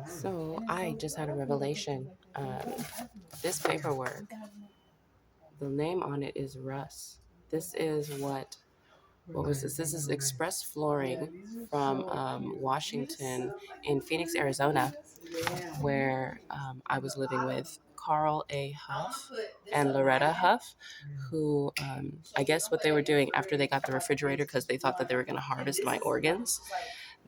So I just had a revelation. This paperwork, the name on it is Russ. This is what was this? This is express flooring from Washington in Phoenix, Arizona, where I was living with Karl A Huff and Loretta Huff, who I guess what they were doing after they got the refrigerator because they thought that they were going to harvest my organs.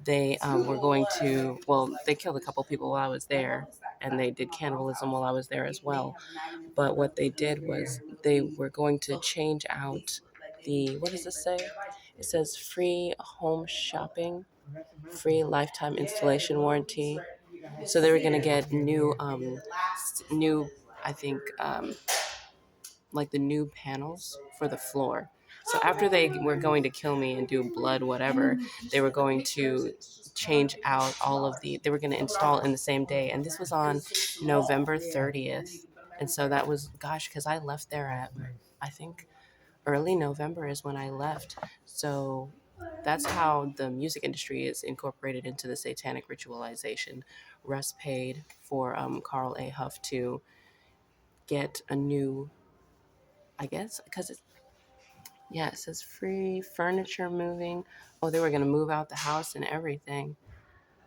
They were going to, well, they killed a couple people while I was there, and they did cannibalism while I was there as well. But what they did was they were going to change out what does this say? It says free home shopping, free lifetime installation warranty. So they were going to get new, I think, like the new panels for the floor. So after they were going to kill me and do blood, whatever, they were going to change out all of they were going to install in the same day. And this was on November 30th. And so that was, gosh, because I left there at, I think, early November is when I left. So that's how the music industry is incorporated into the satanic ritualization. Russ paid for Karl A. Huff to get a new, I guess, because yeah, it says free furniture moving. Oh, they were going to move out the house and everything,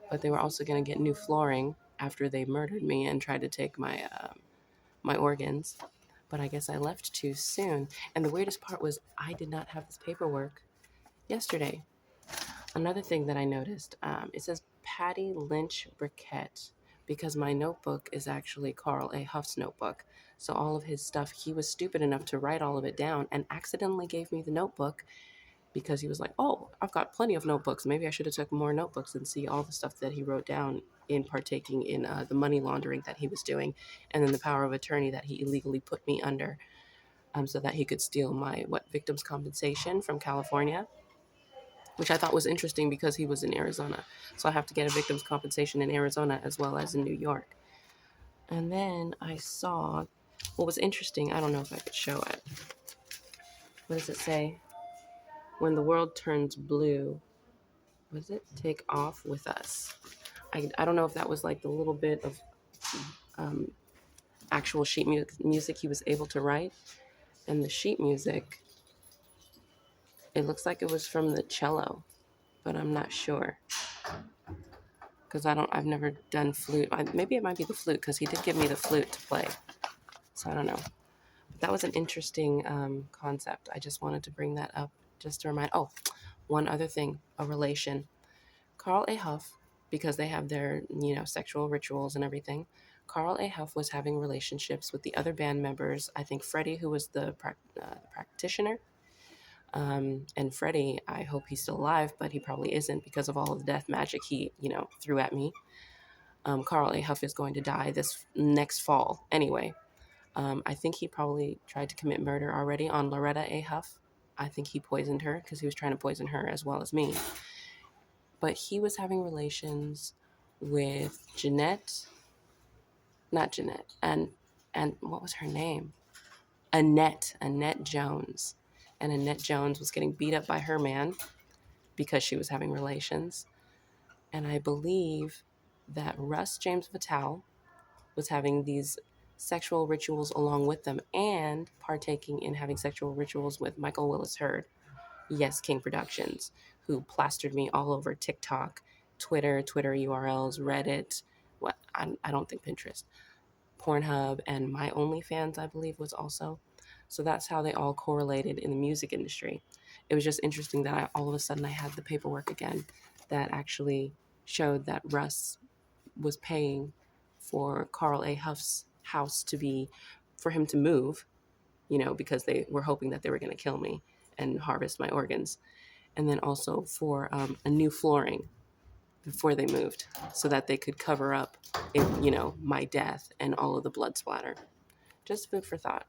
but they were also going to get new flooring after they murdered me and tried to take my organs. But I guess I left too soon. And the weirdest part was I did not have this paperwork yesterday. Another thing that I noticed, it says Patty Lynch Briquette because my notebook is actually Karl A. Huff's notebook. So all of his stuff, he was stupid enough to write all of it down and accidentally gave me the notebook because he was like, "Oh, I've got plenty of notebooks. Maybe I should have took more notebooks and see all the stuff that he wrote down in partaking in the money laundering that he was doing, and then the power of attorney that he illegally put me under, so that he could steal my victims compensation from California." Which I thought was interesting because he was in Arizona. So I have to get a victim's compensation in Arizona as well as in New York. And then I saw what was interesting. I don't know if I could show it. What does it say? When the world turns blue, what does it? Take off with us. I don't know if that was like the little bit of um, actual sheet music he was able to write. And the sheet music, it looks like it was from the cello, but I'm not sure. Because I've never done flute. Maybe it might be the flute because he did give me the flute to play. So I don't know. But that was an interesting concept. I just wanted to bring that up just to remind. Oh, one other thing, a relation. Karl A. Huff, because they have their, sexual rituals and everything. Karl A. Huff was having relationships with the other band members. I think Freddie, who was the practitioner. And Freddie, I hope he's still alive, but he probably isn't because of all of the death magic he, threw at me. Karl A. Huff is going to die this next fall anyway. I think he probably tried to commit murder already on Loretta A. Huff. I think he poisoned her because he was trying to poison her as well as me. But he was having relations with not Jeanette, and what was her name? Annette Jones. And Annette Jones was getting beat up by her man because she was having relations. And I believe that Russ James Vitale was having these sexual rituals along with them and partaking in having sexual rituals with Michael Willis Hurd. Yes, King Productions, who plastered me all over TikTok, Twitter URLs, Reddit, I don't think Pinterest, Pornhub, and my OnlyFans, I believe, was also. So that's how they all correlated in the music industry. It was just interesting that all of a sudden I had the paperwork again that actually showed that Russ was paying for Karl A. Huff's house for him to move, because they were hoping that they were going to kill me and harvest my organs. And then also for a new flooring before they moved so that they could cover up, my death and all of the blood splatter. Just food for thought.